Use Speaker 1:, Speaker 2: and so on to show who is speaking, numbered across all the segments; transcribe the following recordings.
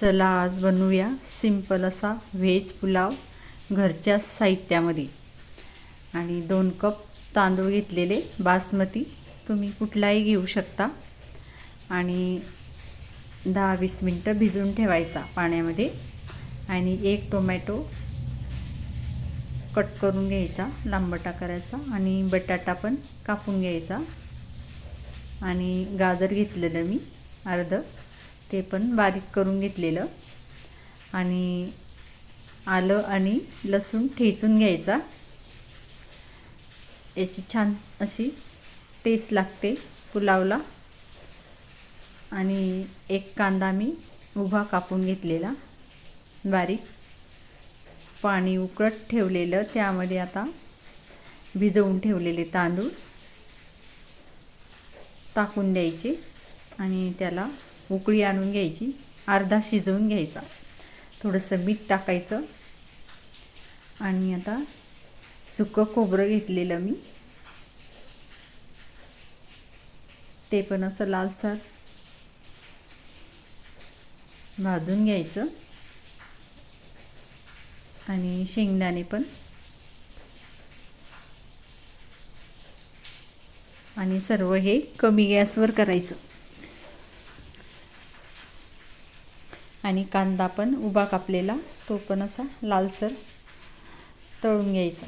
Speaker 1: चला आज बनवूया सिंपल असा व्हेज पुलाव घरच्या साहित्यामध्ये। आणि 2 कप तांदूळ घेतलेले बासमती, तुम्ही कुठलाही घेऊ शकता। आणि 10-20 मिनिटं भिजवून ठेवायचा पाण्यामध्ये। आणि 1 टोमॅटो कट करून घ्यायचा, लांबटा करायचा। आणि बटाटा पण कापून घ्यायचा। आणि गाजर घेतलेलं मी अर्ध, ते पण बारीक करून घेतलेलं। आणि आलं आणि लसूण ठेचून घ्यायचा। याची छान अशी टेस्ट लागते पुलावला। आणि 1 कांदा मी उभा कापून घेतलेला बारीक। पाणी उकळत ठेवलेलं, त्यामध्ये आता भिजवून ठेवलेले तांदूळ टाकून द्यायचे। आणि त्याला उकळी आणून घ्यायची, अर्धा शिजवून घ्यायचा। थोडंसं मीठ टाकायचं। आणि आता सुकं खोबरं घेतलेलं मी, ते पण असं लालसर भाजून घ्यायचं। आणि शेंगदाणे पण, आणि सर्व हे कमी गॅसवर करायचं। आणि कांदा पण उभा कापलेला, तो पण असा लालसर तळून घ्यायचा।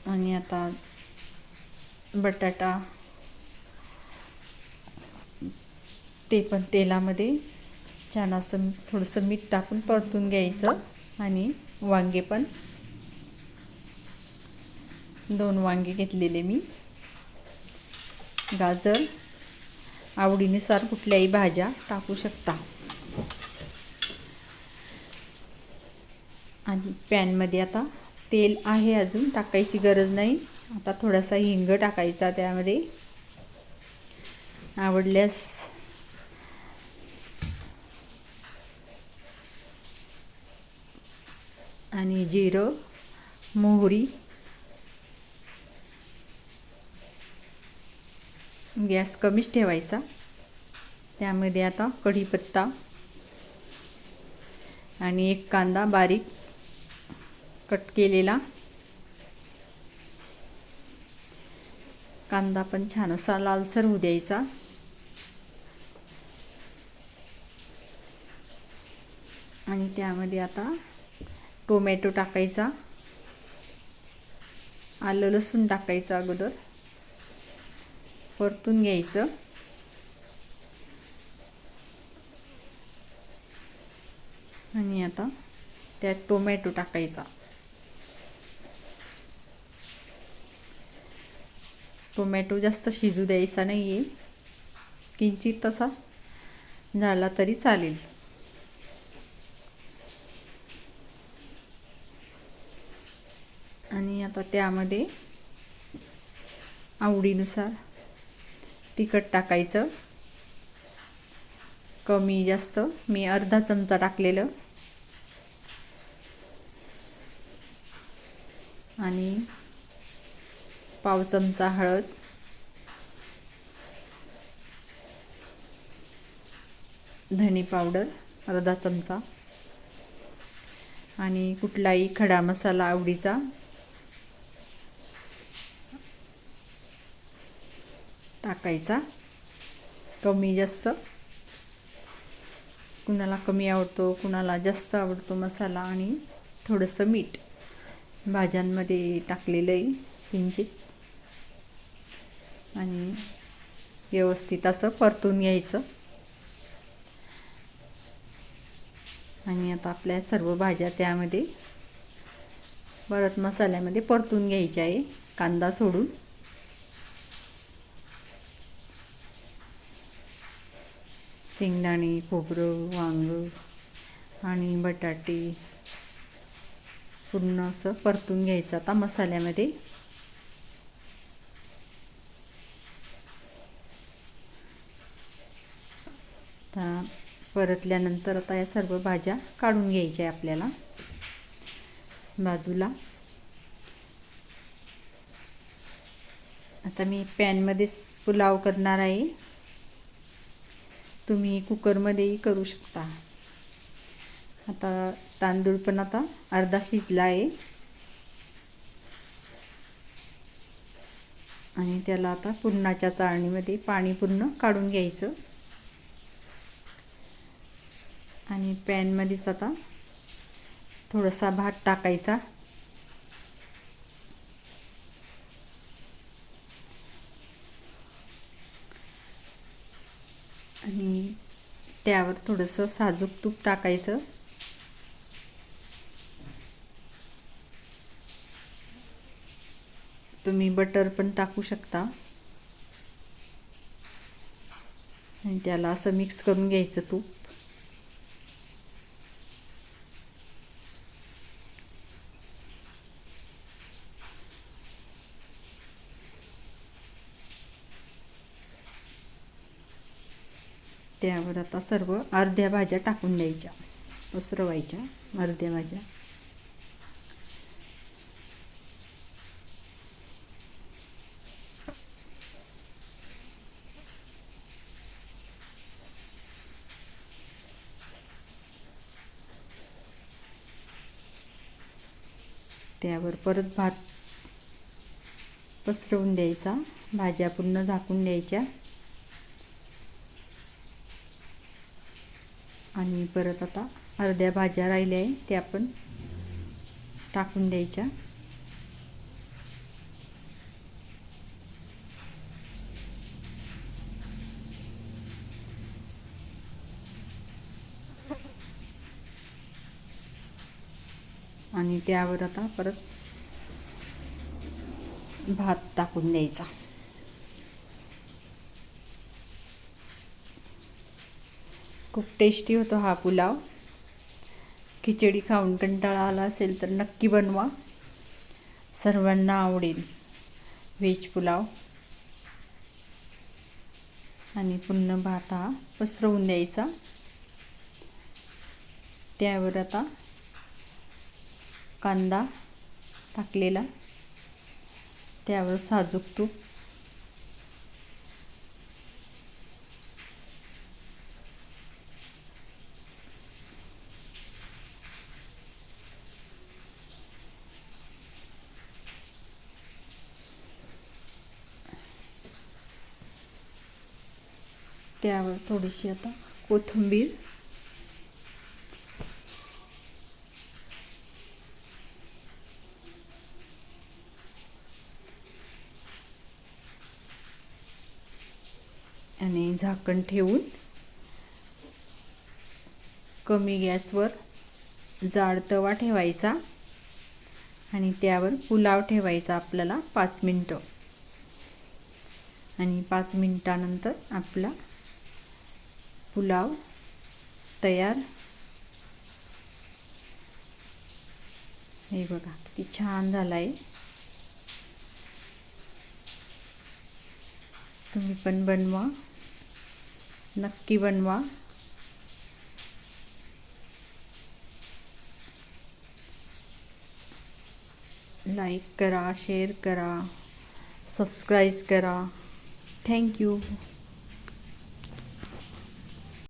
Speaker 1: आणि आता बटाटा, ते पण तेलामध्ये छान असं थोडंसं मीठ टाकून परतून घ्यायचं। आणि वांगे पण 2 वांगे घेतलेले मी। गाजर आवडीनुसार कुठल्याही भाज्या टाकू शकता। आणि पॅनमध्ये आता तेल आहे, अजून टाकायची गरज नाही। आता थोडासा हिंग टाकायचा त्यामध्ये, आवडल्यास। आणि जिरं, मोहरी, गॅस कमीच ठेवायचा। त्यामध्ये आता कढीपत्ता आणि 1 कांदा बारीक कट केलेला। कांदा पण छान असा लालसर होऊ द्यायचा। आणि त्यामध्ये आता टोमॅटो टाकायचा, आलं लसूण टाकायचं, अगोदर परतून घ्यायचं। आणि आता त्यात टोमॅटो टाकायचा। टोमॅटो जास्त शिजू द्यायचा नाहीये, किंचित तसा झाला तरी चालेल। आणि आता त्यामध्ये आवडीनुसार तिखट टाकायचं, कमी जास्त मी अर्धा चमचा टाकलेलं। आणि पाव चमचा हळद, धने पावडर अर्धा चमचा, आणि कुठलाही खडा मसाला आवडीचा टाकायचा, कमी जास्त। कुणाला कमी आवडतो, कुणाला जास्त आवडतो मसाला। आणि थोडंसं मीठ भाज्यांमध्ये टाकलेलं आहे किंचित। आणि व्यवस्थित असं परतून घ्यायचं। आणि आता आपल्या सर्व भाज्या त्यामध्ये परत मसाल्यामध्ये परतून घ्यायच्या आहे, कांदा सोडून। शेंगदाणे, खोबरं, वांग आणि बटाटे पूर्ण असं परतून घ्यायचं आता मसाल्यामध्ये। आता परतल्यानंतर आता या सर्व भाज्या काढून घ्यायच्या आपल्याला बाजूला। आता मी पॅनमध्येच पुलाव करणार आहे. तुम्ही कुकरमध्येही करू शकता. आता तांदूळ पण आता अर्धा शिजला आहे आणि त्याला आता पुरणाच्या चाळणीमध्ये पाणी पूर्ण काढून घ्यायचं आणि पॅनमध्येच आता थोडासा भात टाकायचा आणि त्यावर थोडंसं साजूक तूप टाकायचं. तुम्ही बटर पण टाकू शकता आणि त्याला असं मिक्स करून घ्यायचं तूप. त्यावर आता सर्व अर्ध्या भाज्या टाकून द्यायच्या, पसरवायच्या अर्ध्या भाज्या. त्यावर परत भात पसरवून द्यायचा, भाज्या पूर्ण झाकून द्यायच्या आणि परत आता अर्ध्या भाज्या राहिल्या आहे त्या पण टाकून द्यायच्या. आणि त्यावर आता परत भात टाकून द्यायचा. खूप टेस्टी होतो हा पुलाव. खिचडी खाऊन कंटाळा आला असेल तर नक्की बनवा, सर्वांना आवडेल व्हेज पुलाव. आणि पुन्हा भात हा पसरवून द्यायचा. त्यावर आता कांदा टाकलेला, त्यावर साजूक तूप, त्यावर थोडीशी आता कोथिंबीर, आणि झाकण ठेवून कमी गॅसवर जाड तवा ठेवायचा आणि त्यावर पुलाव ठेवायचा आपल्याला 5 मिनिटं. आणि 5 मिनिटानंतर आपला पुलाव तयार. हे बघा किती छान झाला आहे. तुम्ही पण बनवा, नक्की बनवा. लाईक करा, शेअर करा, सबस्क्राईब करा. थँक्यू.